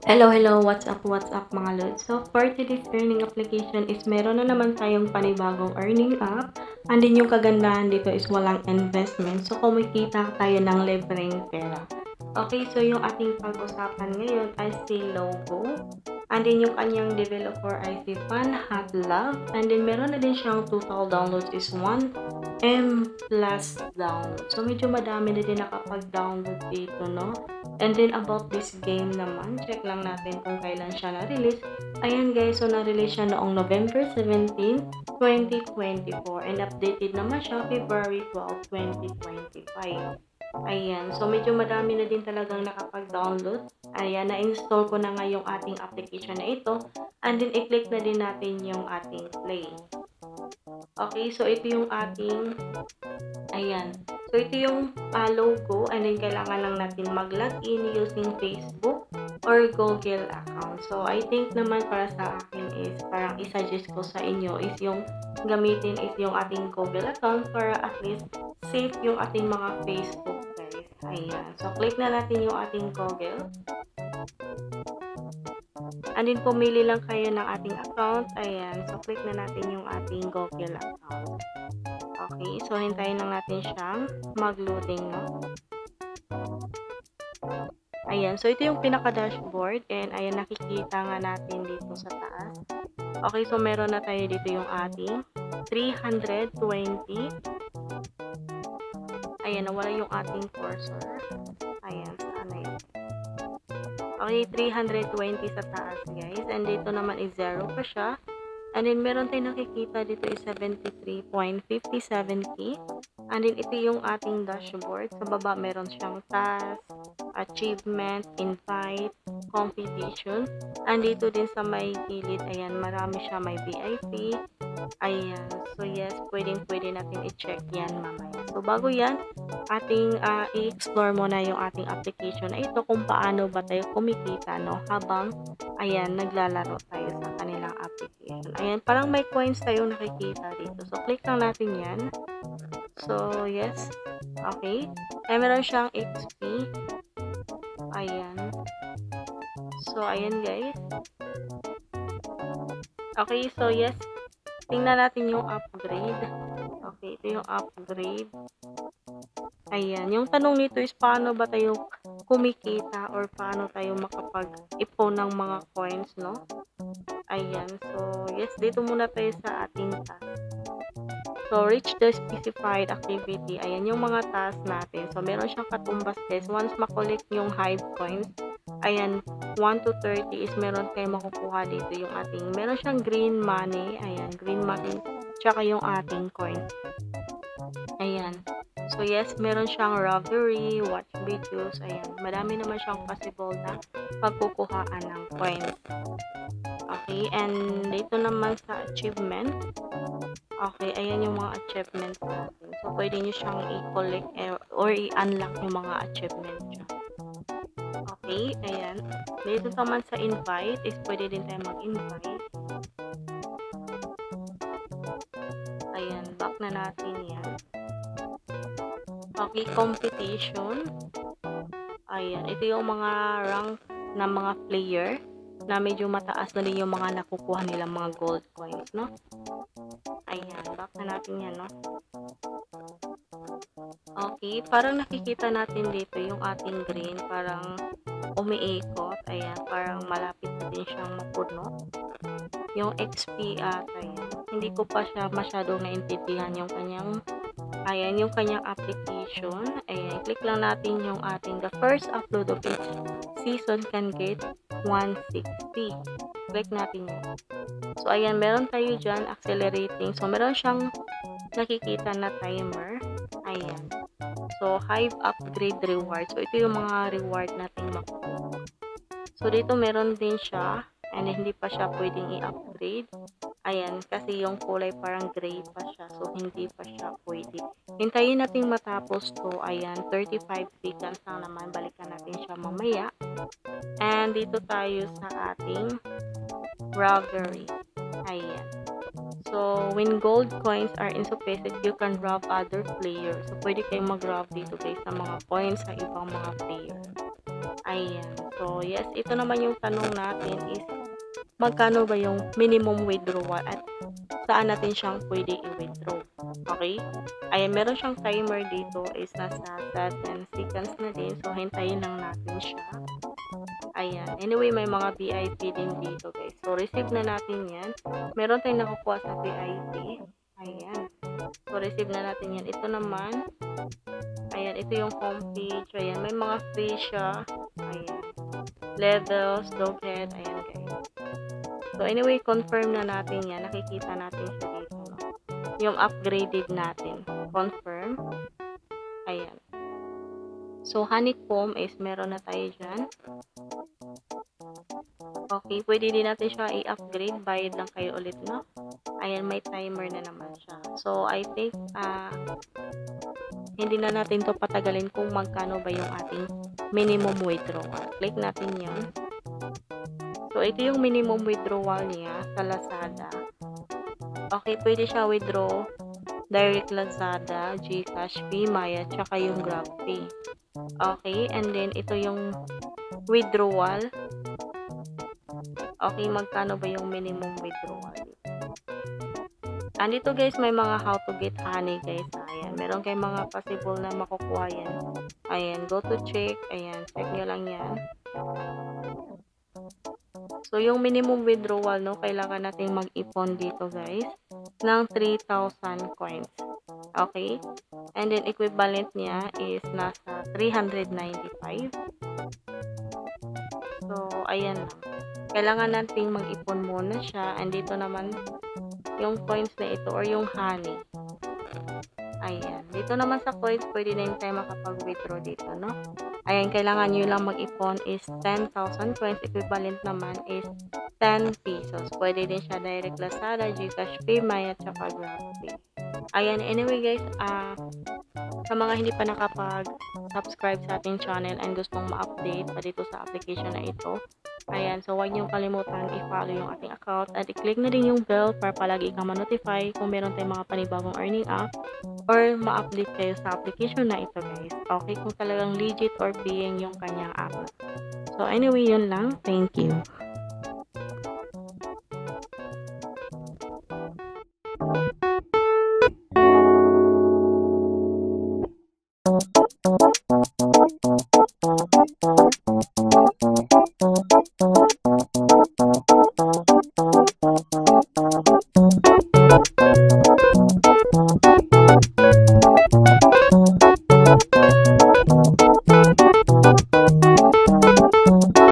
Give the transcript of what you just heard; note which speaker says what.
Speaker 1: Hello, what's up mga lods? So, for today's earning application is meron na naman tayong panibagong earning app. And then yung kagandahan dito is walang investment. So, kumikita tayo ng libreng pera. Okay, so yung ating pag-usapan ngayon ay si Logo. And then yung kanyang developer ay si FunHatLab. And then meron na din siyang total downloads is 1M plus download. So, medyo madami na din nakapag-download dito, no? And then about this game naman, check lang natin kung kailan siya na-release. Ayan guys, so na-release siya noong November 17, 2024 and updated naman siya February 12, 2025. Ayan, so medyo madami na din talagang nakapag-download. Ayan, na-install ko na nga yung ating application na ito. And then i-click na din natin yung ating play. Okay, so ito yung ating, ayan. So, ito yung logo and then kailangan lang natin mag-login using Facebook or Google account. So, I think naman para sa akin is parang i-suggest ko sa inyo is yung gamitin is yung ating Google account para at least safe yung ating mga Facebook guys. Ayan. So, click na natin yung ating Google. And then, pumili lang kayo ng ating account. Ayan. So, click na natin yung ating Google account. Okay, so hintayin lang natin siyang mag-loading, no? Ayan, so ito yung pinaka-dashboard and ayan, nakikita nga natin dito sa taas. Okay, so meron na tayo dito yung ating 320. Ayan, nawala yung ating cursor. Ayan, saan na yun? Okay, 320 sa taas, guys. And dito naman is 0 pa siya. And then, meron tayong nakikita dito is 73.57k. And then, ito yung ating dashboard. Sa baba, meron siyang task, achievement, invite, competition. And dito din sa may gilid, ayan, marami siya. May VIP. Ayan. So, yes, pwede natin i-check yan mamaya. So, bago yan, ating i-explore muna yung ating application na ito kung paano ba tayo kumikita, no? Habang, ayan, naglalaro tayo sa kanilang application. Ayan, parang may coins tayong nakikita dito. So, click lang natin yan. So, yes. Okay. Ay, meron siyang XP. Ayan. So, ayan guys. Okay, so yes. Tingnan natin yung upgrade. Okay, ito yung upgrade. Ayan. Yung tanong nito is paano ba tayo kumikita or paano tayo makapag-ipon ng mga coins, no? Ayan. So, yes, dito muna tayo sa ating task. So, reach the specified activity. Ayan yung mga task natin. So, meron siyang katumbas guys. Once makolect yung Hive coins, ayan, 1 to 30 is meron kayo makukuha dito yung ating, meron siyang green money. Ayan, green money. Tsaka yung ating coin. Ayan. So, yes, meron siyang robbery, watch videos. Ayan, madami naman siyang possible na pagkukuhaan ng coins. Okay, and dito naman sa achievement. Okay, ayan yung mga achievements natin. So, pwede nyo siyang i-collect or i-unlock yung mga achievements nyo. Okay, ayan. Dito naman sa invite is pwede din tayo mag-invite. Ayan, back na natin yan. Okay, competition. Ayan, ito yung mga rank na mga player na medyo mataas na din yung mga nakukuha nilang mga gold coins, no? Ayan, back na natin yan, no? Okay, parang nakikita natin dito yung ating green, parang umiikot. Ayan, parang malapit na din siyang mapuno. Yung XP ata yan. Hindi ko pa siya masyadong naintindihan yung kanyang, ayan, yung kanyang application. Ayan, click lang natin yung ating, the first upload of each season can get 160. Click natin yun. So, ayan, meron tayo dyan, accelerating. So, meron siyang nakikita na timer. Ayan. So, Hive upgrade reward. So, ito yung mga reward natin makukuha. So, dito meron din siya. And hindi pa siya pwedeng i-upgrade. Ayan, kasi yung kulay parang gray pa siya. So, hindi pa siya pwede. Hintayin natin matapos to. Ayan, 35 seconds lang naman. Balikan natin siya mamaya. And dito tayo sa ating robbery. Ayan. So, when gold coins are insufficient, you can rob other players. So, pwede kayong mag-rob dito guys ng mga coins sa ibang mga player. Ayan. So, yes, ito naman yung tanong natin is, magkano ba yung minimum withdrawal at saan natin siyang pwede i-withdraw? Okay? Ayan, meron siyang timer dito is nasa 7 seconds na din. So, hintayin lang natin siya. Ayan. Anyway, may mga VIP din dito guys. So, receive na natin yan. Meron tayong nakukuha sa VIP. Ayan. So, receive na natin yan. Ito naman. Ayan, ito yung homepage. Ayan, may mga free siya. Ayan. Levels, doghead. Ayan guys. So, anyway, confirm na natin yan. Nakikita natin siya dito. No? Yung upgraded natin. Confirm. Ayan. So, honeycomb is meron na tayo dyan. Okay, pwede din natin siya i-upgrade. Bayad lang kayo ulit, no? Ayan, may timer na naman siya. So, I think, hindi na natin to patagalin kung magkano ba yung ating minimum withdrawal. Click natin yun. So, ito yung minimum withdrawal niya sa Lazada. Okay, pwede siya withdraw direct Lazada, GCash, Maya, tsaka yung GrabPay. Okay, and then ito yung withdrawal. Okay, magkano ba yung minimum withdrawal? Andito guys, may mga how to get honey guys. Ayan, meron kayong mga possible na makukuha yan. Ayan, go to check. Ayan, check nyo lang yan. So, yung minimum withdrawal, no, kailangan nating mag-ipon dito guys ng 3,000 coins. Okay? And then, equivalent niya is nasa 395. So, ayan lang. Kailangan nating mag-ipon muna siya. And dito naman, yung coins na ito or yung honey. Ayan. Dito naman sa coins, pwede na yung tayo makapag-withdraw dito, no? Ayan, kailangan nyo lang mag-ipon is 10,000 coins. Equivalent naman is 10 pesos. Pwede din siya direct Lazada, GCash, Maya, tsaka GrabPay. Ayan, anyway guys, sa mga hindi pa nakapag-subscribe sa ating channel and gustong ma-update pa dito sa application na ito, ayan, so huwag niyong kalimutan i-follow yung ating account at i-click na din yung bell para palagi kang ma-notify kung meron tayong mga panibagong earning app or ma-update kayo sa application na ito guys. Okay, kung talagang legit or paying yung kanyang app. So anyway, yun lang. Thank you.